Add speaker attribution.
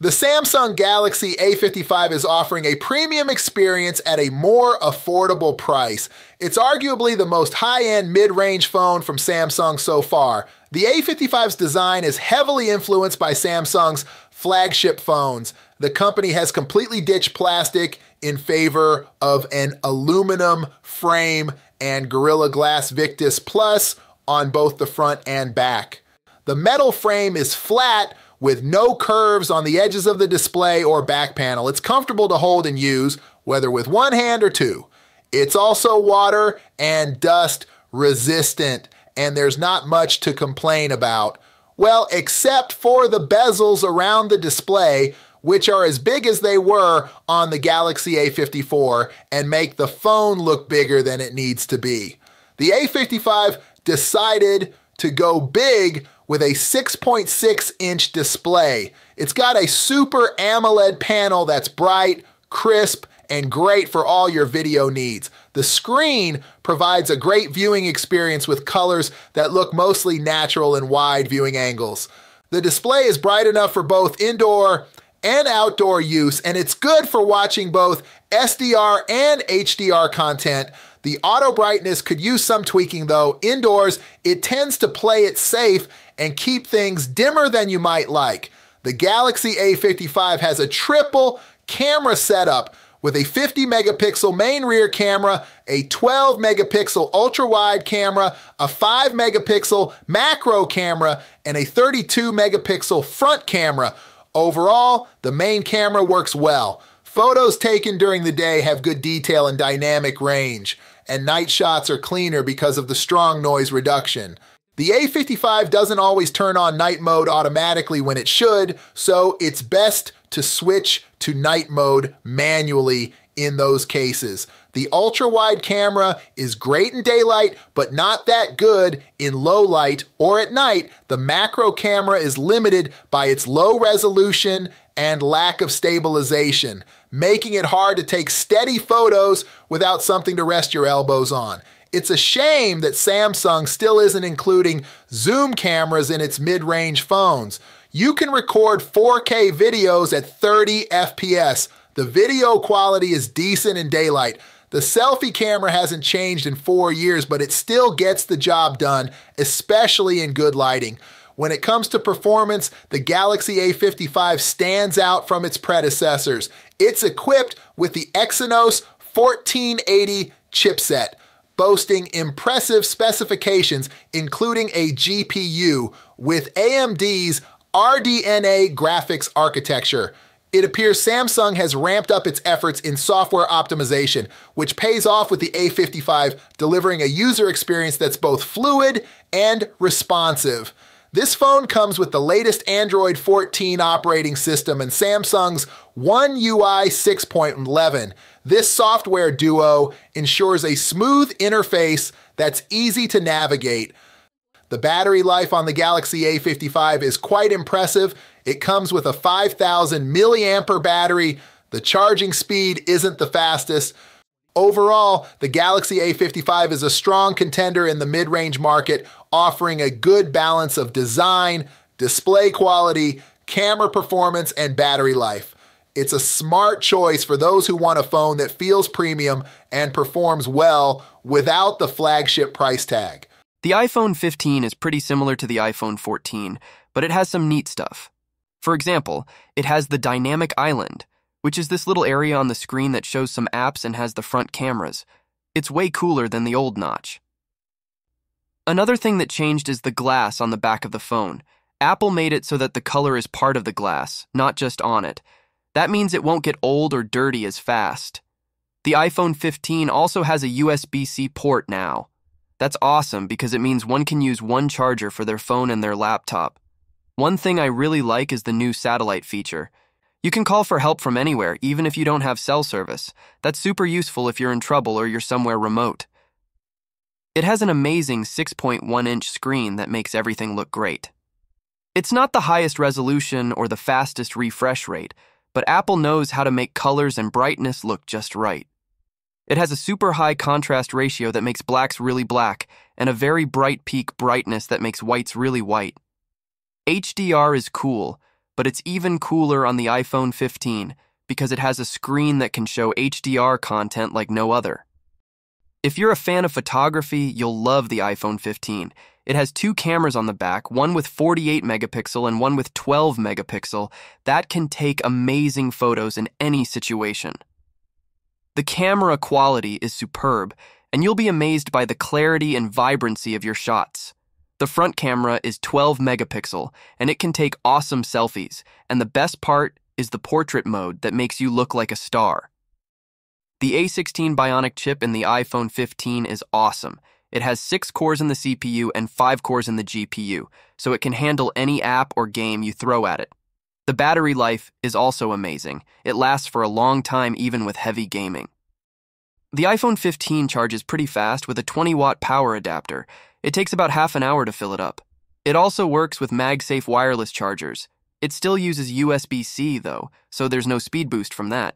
Speaker 1: The Samsung Galaxy A55 is offering a premium experience at a more affordable price. It's arguably the most high-end mid-range phone from Samsung so far. The A55's design is heavily influenced by Samsung's flagship phones. The company has completely ditched plastic in favor of an aluminum frame and Gorilla Glass Victus Plus on both the front and back. The metal frame is flat with no curves on the edges of the display or back panel. It's comfortable to hold and use, whether with one hand or two. It's also water and dust resistant, and there's not much to complain about. Well, except for the bezels around the display, which are as big as they were on the Galaxy A54 and make the phone look bigger than it needs to be. The A55 decided to go big with a 6.6-inch display. It's got a Super AMOLED panel that's bright, crisp, and great for all your video needs. The screen provides a great viewing experience with colors that look mostly natural in wide viewing angles. The display is bright enough for both indoor and outdoor use, and it's good for watching both SDR and HDR content. The auto brightness could use some tweaking though. Indoors, it tends to play it safe and keep things dimmer than you might like. The Galaxy A55 has a triple camera setup with a 50 megapixel main rear camera, a 12 megapixel ultra wide camera, a 5 megapixel macro camera, and a 32 megapixel front camera. Overall, the main camera works well. Photos taken during the day have good detail and dynamic range, and night shots are cleaner because of the strong noise reduction. The A55 doesn't always turn on night mode automatically when it should, so it's best to switch to night mode manually in those cases. The ultra-wide camera is great in daylight, but not that good in low light or at night. The macro camera is limited by its low resolution and lack of stabilization, making it hard to take steady photos without something to rest your elbows on. It's a shame that Samsung still isn't including zoom cameras in its mid-range phones. You can record 4K videos at 30 FPS. The video quality is decent in daylight. The selfie camera hasn't changed in 4 years, but it still gets the job done, especially in good lighting. When it comes to performance, the Galaxy A55 stands out from its predecessors. It's equipped with the Exynos 1480 chipset, boasting impressive specifications, including a GPU with AMD's RDNA graphics architecture. It appears Samsung has ramped up its efforts in software optimization, which pays off with the A55 delivering a user experience that's both fluid and responsive. This phone comes with the latest Android 14 operating system and Samsung's One UI 6.11. This software duo ensures a smooth interface that's easy to navigate. The battery life on the Galaxy A55 is quite impressive. It comes with a 5,000 milliampere battery. The charging speed isn't the fastest. Overall, the Galaxy A55 is a strong contender in the mid-range market, offering a good balance of design, display quality, camera performance, and battery life. It's a smart choice for those who want a phone that feels premium and performs well without the flagship price tag.
Speaker 2: The iPhone 15 is pretty similar to the iPhone 14, but it has some neat stuff. For example, it has the dynamic island, which is this little area on the screen that shows some apps and has the front cameras. It's way cooler than the old notch. Another thing that changed is the glass on the back of the phone. Apple made it so that the color is part of the glass, not just on it. That means it won't get old or dirty as fast. The iPhone 15 also has a USB-C port now. That's awesome because it means one can use one charger for their phone and their laptop. One thing I really like is the new satellite feature. You can call for help from anywhere, even if you don't have cell service. That's super useful if you're in trouble or you're somewhere remote. It has an amazing 6.1-inch screen that makes everything look great. It's not the highest resolution or the fastest refresh rate, but Apple knows how to make colors and brightness look just right. It has a super high contrast ratio that makes blacks really black and a very bright peak brightness that makes whites really white. HDR is cool, but it's even cooler on the iPhone 15 because it has a screen that can show HDR content like no other. If you're a fan of photography, you'll love the iPhone 15. It has two cameras on the back, one with 48 megapixel and one with 12 megapixel, that can take amazing photos in any situation. The camera quality is superb, and you'll be amazed by the clarity and vibrancy of your shots. The front camera is 12 megapixel, and it can take awesome selfies, and the best part is the portrait mode that makes you look like a star. The A16 Bionic chip in the iPhone 15 is awesome. It has 6 cores in the CPU and 5 cores in the GPU, so it can handle any app or game you throw at it. The battery life is also amazing. It lasts for a long time even with heavy gaming. The iPhone 15 charges pretty fast with a 20-watt power adapter. It takes about half an hour to fill it up. It also works with MagSafe wireless chargers. It still uses USB-C though, so there's no speed boost from that.